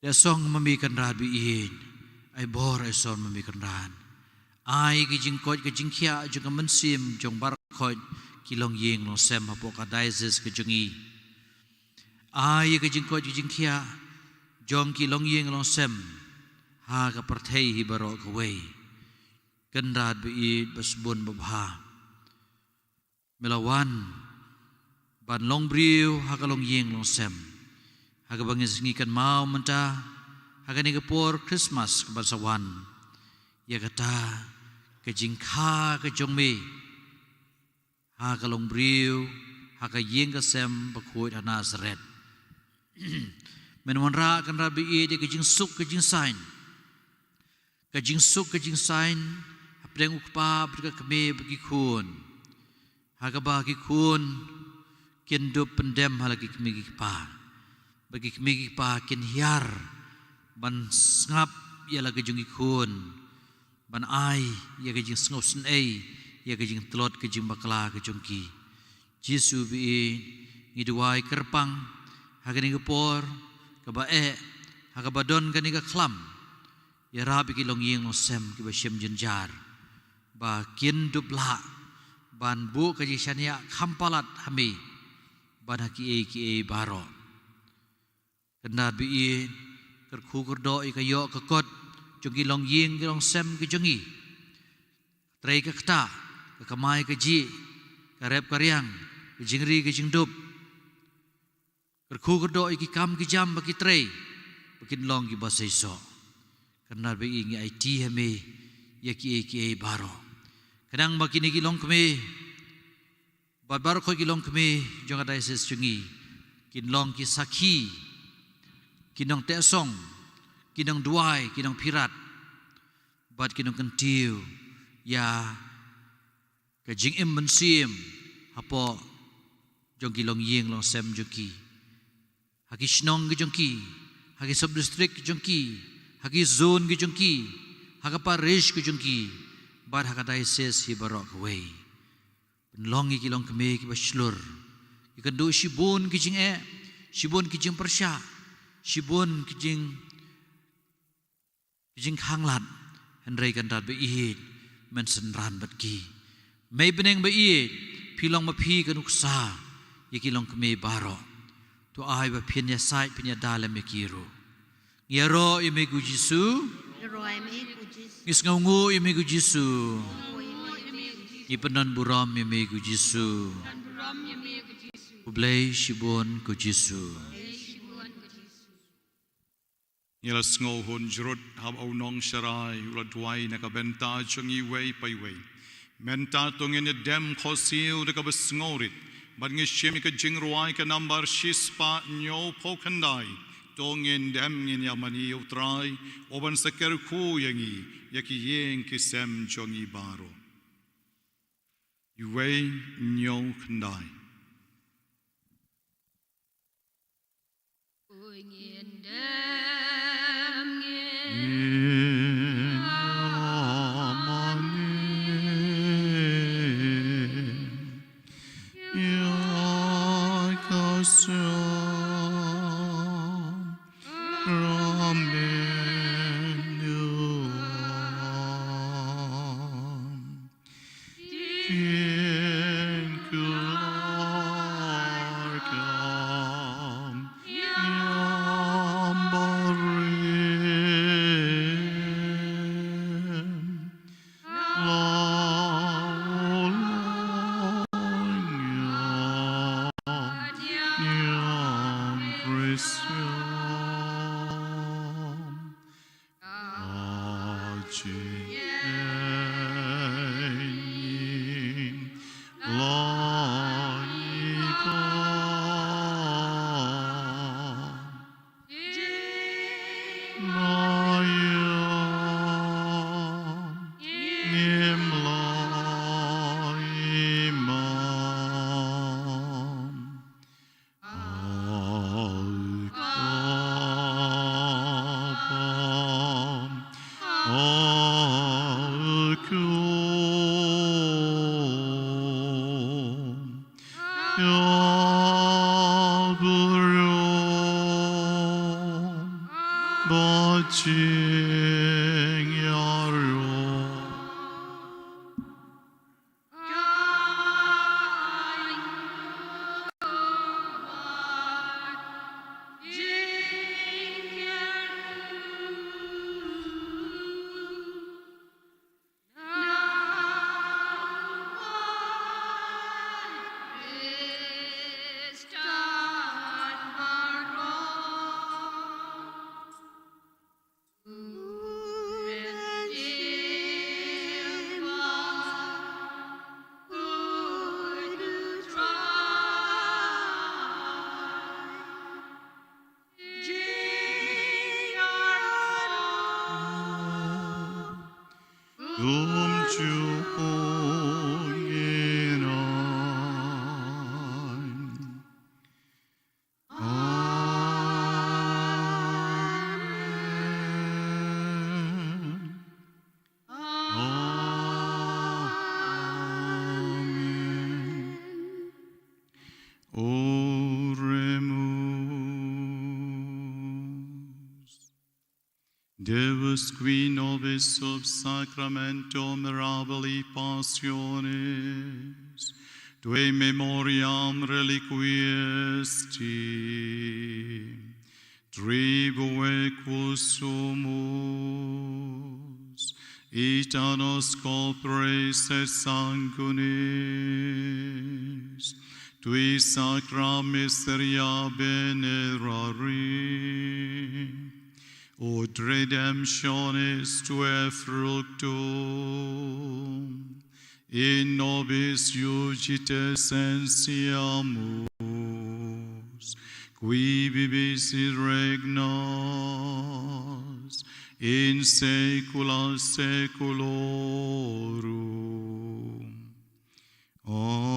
ya song memikan rad biin ai bor ai son memikan rad ai kajing kot kajing kia jong mensim jong barakot kilong yeng long sem hapoka diocese ke jungi ai ke jingko jing kia jong kilong yeng long sem ha ka perthei hi baro ka we kenrat bi basbun babha melawan ban long briu ha ka long yeng long sem ha ka bangis ngikan mau menta ha ka ni ka por Christmas ka bansawan ya kata ke jingkha ke jong me ha ka long briu ha ka yeng ka sem bakoi da Nazareth menwan ra kan rabi e de ka jing suk ka jing sign ka jing suk ka jing sign apreng ukpa berka keme bagi kun ha ka ba ki kun kin do pendem halagi keme ki pa bagi keme ki pa kin hiar ban ngap ya la ka jing kun ban ai ya ka jing ngop sen ai ya kajing telot kajing bakla kajongki Jisu bi ngiduai kerpang hagani gepor kabae hagabadon kani ka klam ya rabi ki long yeng sem ki ba shem jenjar ba kin dubla ban bu kaji shania khampalat hami ban ki e baro kenat bi kerku kerdo i kayo kakot jongi long yeng ki long sem ki jongi trei ka kta kamai kaji karep karyang jingri ke jingdup kerku kerdo iki kam ki jam baki trei bakin long ki basaiso karena be ingi IT hame yaki baro kadang baki ni ki long keme bar ko ki long keme jong ada ses chungi kin long ki sakhi kinong tesong kinong duai kinong pirat bat kinong kentiu ya ke jing em mensim apo jong ki long yeng long sem joki haki shnong ki jongki haki sub district ki jongki haki zone ki jongki hakapa resh ki jongki bar hakadai ses hi barok way penlong ki long keme ki baslur ki kendo shibun ki jing shibun ki jing persya shibun ki jing hanglat henrei kan dat be i men senran bat ki mei beneng be i pilong ma phi kan uksa yaki long keme barok to ai ba phinya sai phinya dalem kiru ngero imegu jisu ngis ngungu imegu jisu ipenon buram imegu jisu ublei shibon ku jisu Yela sngo hun jrut hab au nong sharai ula duai na ka benta chungi wei pai wei menta tongin dem khosil de ka besngorit but ngi shemi ka jingruai ka number shispa nyo pokandai tongin dem ngin yamani utrai oban saker khu yangi yaki yeng ki sem chongi baro yuwei nyo kandai Deus qui nobis sub sacramento mirabili passionis, tue memoriam reliquiesti, tribue quos sumus, itanos copres et sanguinis, tui sacra mysteria venerari, ut redemptionis tuae fructum, in nobis iugite sensiamus, qui vivis et regnas in saecula saeculorum. Amen.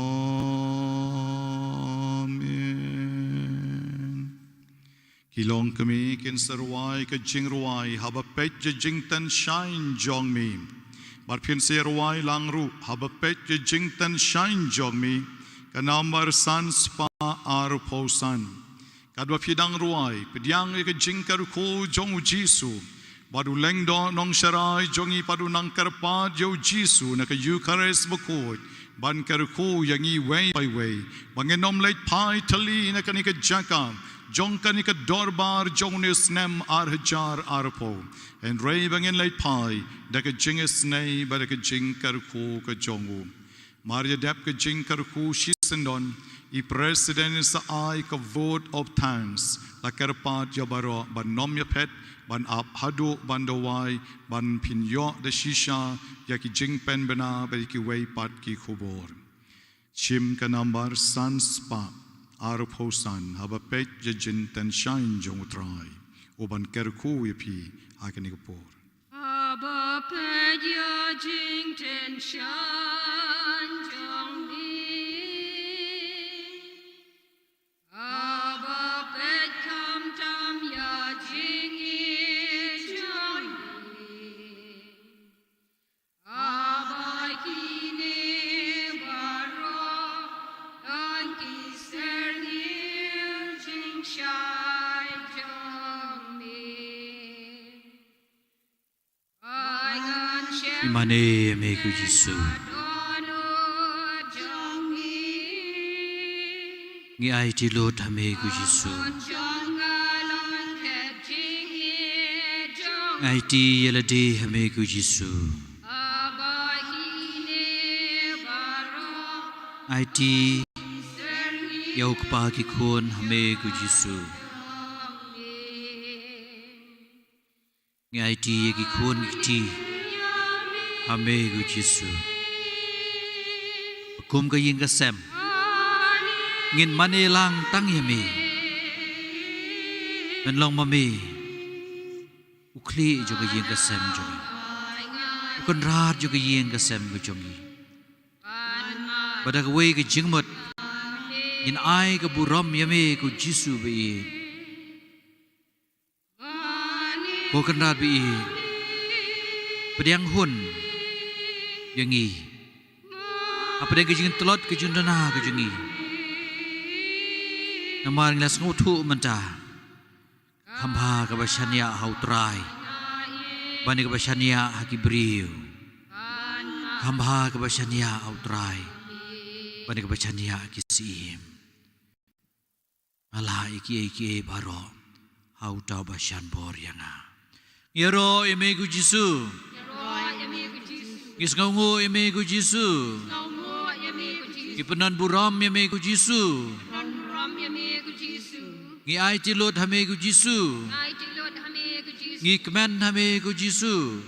Kilong kami kin sarwai ka jingruai haba pet je jingtan shine jong mi. Bar pin serwai langru haba pet je jingtan shine jong mi. Kanambar san spa arposan. Kadwa pidang ruai pediang ka jingkar ko jong Jisu. Badu lengdo nong sharai jongi padu nang karpa jo Jisu na ka Eucharist bukod. Ban karku yang i way by way. Bangenom late pai tali na kanika jaka. Jong kanika dorbar jonis nem arhajar arpo. And ray bangin late pai. Daka jingis nay badaka jing karku ka jongu. Maria dep ka jing karku shisendon. I president sa ay ka vote of thanks. La karpat jabaro ban nom yapet. Ban ap hadu ban dawai ban pinyo de shisha yaki jingpen bena beki way pat ki khubor chim ka number sanspa arposan haba pet jin ten shine jong try oban kerku yapi akani kapor haba pet jing ten shine jong mi haba pet kam tam ya jing Imane meku Jisu. Ngi ai ti lot meku Jisu. Ai ti yelade meku Jisu. Ai ti yau kpa ki khon meku Jisu. Ngi ai ti ki khon ti Amegu Jisu. Kum ka yin ka sem. Ngin mane lang tang yami. Men long mami. Ukli jo ka yin ka sem jongi. Ukon rat jo ka yin ka sem ka jongi. Badak way ka jingmot. Ngin ai ka buram yami ku Jisu bi. Ko kan rat bi. Pediang hun. Yang i apa dia kejing telot kejing dana kejing i namar ngelas ngutu menta hamba kabashania hautrai bani kabashania hakibriu hamba kabashania hautrai bani kabashania kisim ala iki baro hauta bashan bor yanga yero emegu Jisu Kisngaungu emegu Jisu. Kipenan buram emegu Jisu. Ngi ai tilot hamegu Jisu. Ngi kemen hamegu Jisu.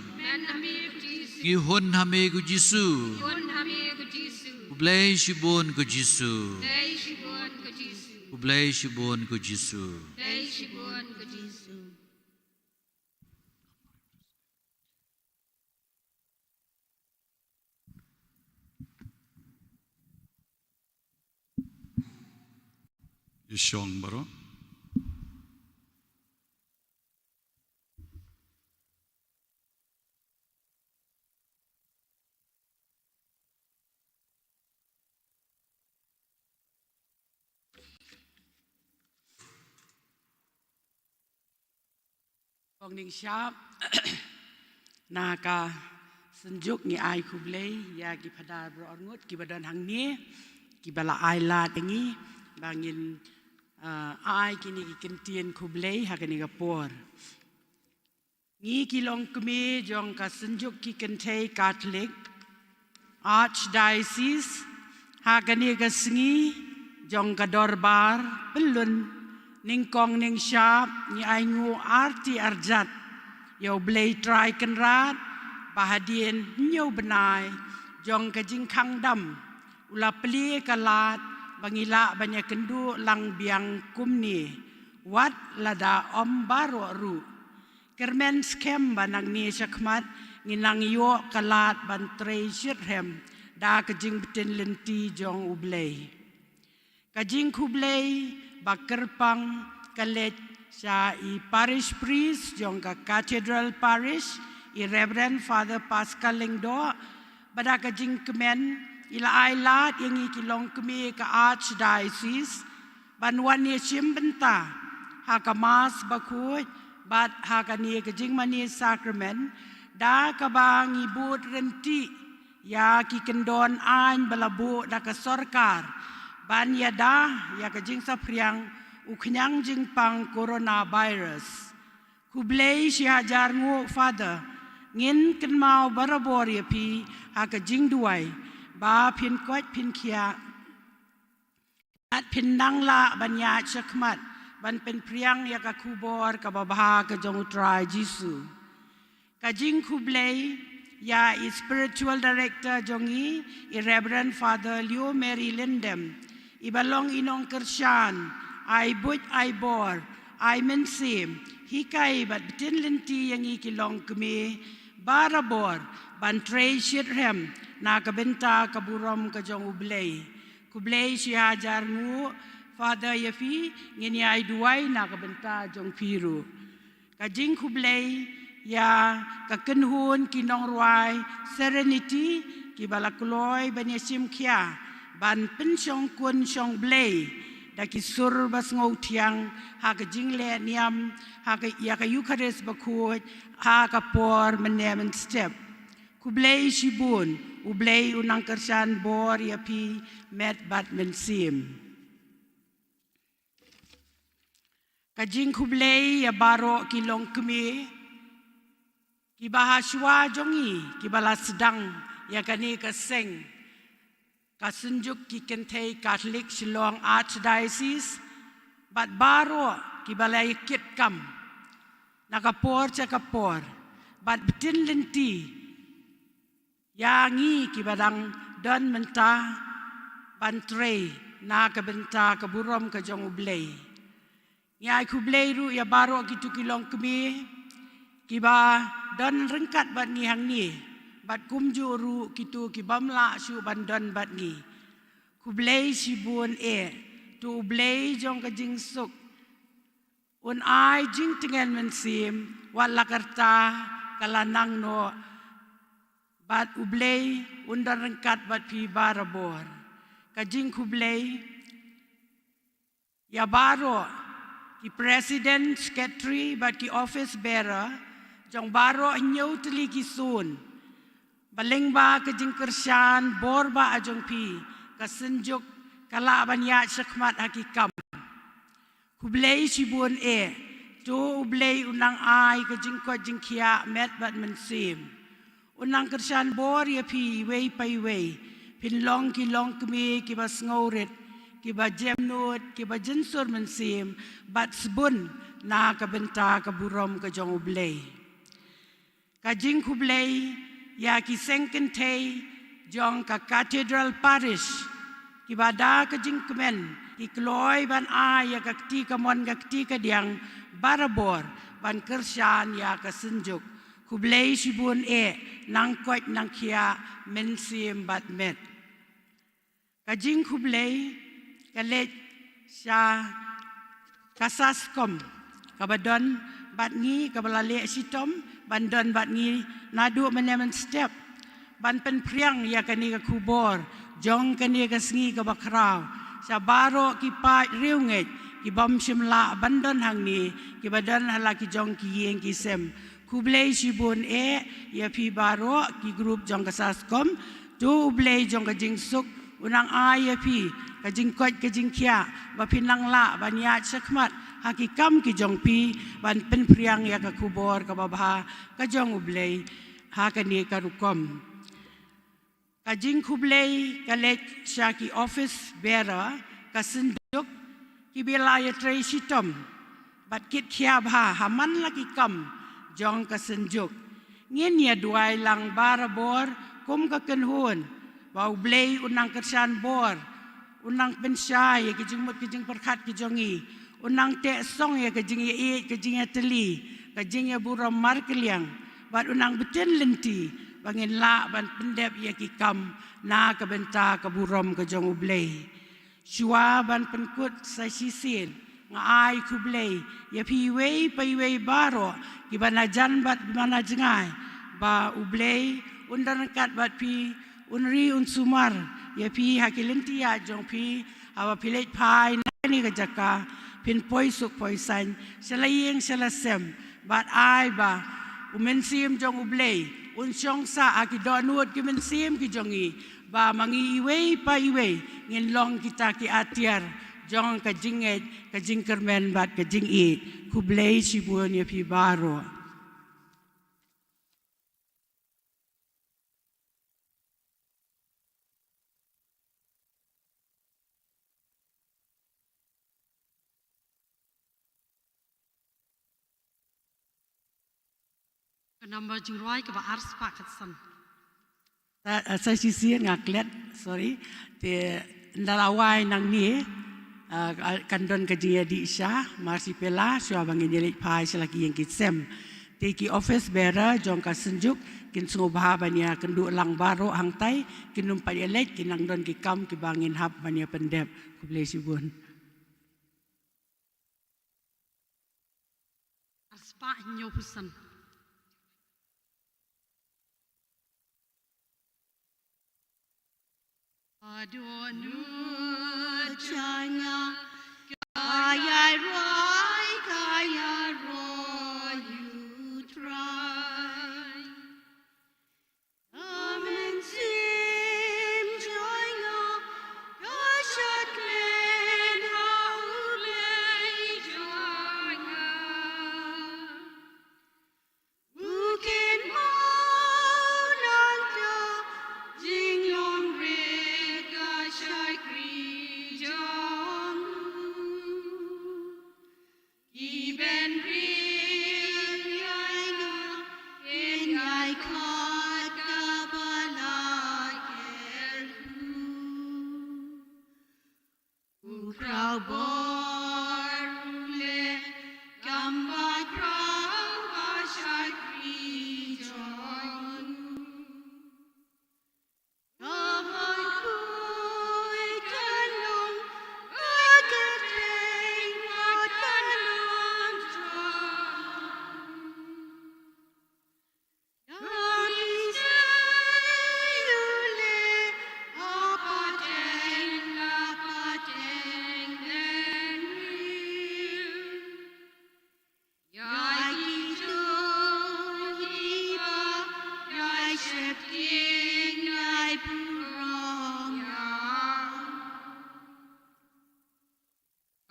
Ngi hon hamegu Jisu. Ublay shibon ko Jisu. Ublay shibon ko Jisu. Yeshong baro. Bong ning sharp naka senjuk ngi ai kublei ya ki padar bro ngut ki badan hang ni ki bala ai la dengi bangin ai kini ki kentien kublei hakani ka por ngi ki long kme jong ka senjuk ki kentei Catholic Archdiocese hakani ka sngi jong kador bar pelun ning kong ning syap ni ai ngu arti arjat yo blei try kan rat bahadien nyo benai jong kajing khang dam ula pli kalat bangila banyak kendu lang biang kumni wat lada om baro ru kermen skem banang ni syakmat nginang yo kalat ban treasure hem da kajing beten lenti jong ublei kajing kublei bakerpang kalet sa i parish priest jong ka cathedral parish i Reverend Father Pascal Lingdo bada kajing kemen ila ailat yang i kilong kemi ka archdiocese banwan ni chimbenta hakamas bakut bat hakani kajing mani sacrament da kabang ibut renti ya ki kendon ain balabu da ka sorkar ban ya da ya kajing sapriang uknyang jingpang coronavirus kublei si hajar ngu father ngin ken mau barabor ya pi ha kajing duai ba pin kwat pin kia at pin nang la banya chakmat ban pen priang ya ka kubor ka babha ka jong try jisu kajing kublei ya is spiritual director jongi i Reverend Father Leo Mary Lindem ibalong inong kersyan ai but ai bor ai mensim hikai bat betin lenti yang ikilong kemi barabor ban treasure hem na kabenta kaburom kajong ublei kublei si hajar ngu Father Yafi ngini ai duai na kabenta jong piru kajing kublei ya kakenhun kinong ruai serenity kibalakuloy banyasim kia ban pensyong kun syong blei da kisur bas ngau tiang ha ka jingle niam ha ka ya ka eucharist bakut ha ka por menem step kublei shibun ublei unang kersan bor ya pi met bat mensim kajing kublei ya baro kilong kemi kibahaswa jongi kibala sedang ya kani kaseng kasunjuk ki kentei Catholic Shillong Archdiocese bat baro ki balai kit kam nakapor cakapor bat betin lenti yangi ki badang don menta bantrei na ka benta ka burom ka jong ublei nyai ku blei ru ya baro ki tukilong kemi ki ba don rengkat bat ni hang ni bat kumju ru kitu ki bamla shu bandon bat ni kublei sibun tu blei jong ka jing suk un ai jing tengen mensim wala karta kalanang no bat ublei undan rengkat bat pi barabor ka jing kublei ya baro ki president secretary bat ki office bearer jong baro nyau teli ki sun baling ba ke jing kersyan bor ba ajong pi kasenjuk kala banya syakmat hakikam kublei sibun tu ublei unang ai ke jing ko jing kia met bat mensim unang kersyan bor ya pi wei pai wei pin long kemi ki bas ngauret ki ba jemnut ki ba jensur mensim bat sebun na ka benta ka burom ka jong ublei ka jing kublei ya ki sengken tei jong ka cathedral parish ki bada ka jing kemen ki kloy ban a ya ka ti ka mon ka ti ka diang barabor ban kersyan ya ka senjuk kublei sibun nang kot nang kia mensim bat met ka jing kublei ka let sya kasaskom ka badon bat ni ka balale sitom bandon bat ni nadu menemen step ban pen priang ya kani ka kubor jong kani ka sngi ka bakrau sa baro ki pa riunget ki bam shimla bandon hang ni ki badan hala ki jong ki yeng ki sem kublei sibun ya pi baro ki group jong kasaskom tu blei jong ka jing suk unang ai ya pi ka jing kot ka jing kia ba pinang la ban ya chakmat hakikam ki jong pi ban pen priang ya ka kubor ka babha ka jong ublei ha ka ni ka rukom ka jing kublei ka let sya ki office bearer kasenjuk kibila ya tray sitom bat kit khia bha haman lagi kam jong kasenjuk ngin ya duai lang barabor kum ka kenhun bau blei unang kersan bor unang pensai ya kijing mut kijing perkhat kijongi unang te song ya kijing ya e kijing ya teli kijing ya buram markeliang bat unang beten lenti bangin la ban pendep ya kikam na ka benta ka buram ka jong ublei shua ban penkut sa sisin nga ai kublei ya pi wei pai wei baro ki bana jan bat bana jengai ba ublei undan kat bat pi unri un sumar ya pi hakilenti ya jong pi awa pilet pai ni ka jaka pin poi suk poi san selayeng selasem bat ai ba umensim jong ublei un syong sa akidonut ki mensim ki jongi ba mangi iwei pa iwei ngin long kita ki atiar jong ka jinget ka jingkermen bat ka jingi kublei sibun ya pi baro Number jurai ke ars pakatsan. Saya sisi ngaklet, sorry, te ndalawai nang ni kandon kajiya di isya marsi pela sua bangin jelik pai selagi yang kitsem. Te ki office bearer jong ka senjuk kin sungobha bania kendu lang baro hang tai kin numpai elek kin nang don ki kam ki bangin hap bania pendep ku boleh sibun. Ars pak nyopusan. Adonai changa kaya roi you try amen sim changa kashat men haulei changa bukin maunanta jinglong Shai Kri Jong Iben Rin Yai In Yai Khat Kabala Kerhu Ukrau Bor Le Gamba Krau Shai Kri Jong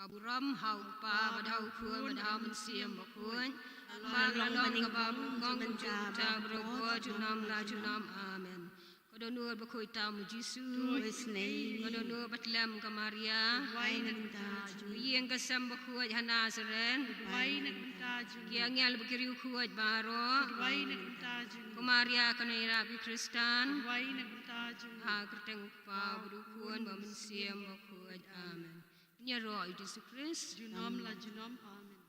Kaburam hau pa badau kuan badau mensiam bakuan marlong kabam gong menjata berbuat junam la junam amen. Kodonur bakoi tamu Jisu kodonur batlam ka Maria yang kasam bakuat hana seren kiang yal bakiriu kuat baro ko Maria kanaira bi Kristan kerteng pa berukuan ba mensiam bakuat amen. Nya roh Yesus Kristus Junam la junam amen.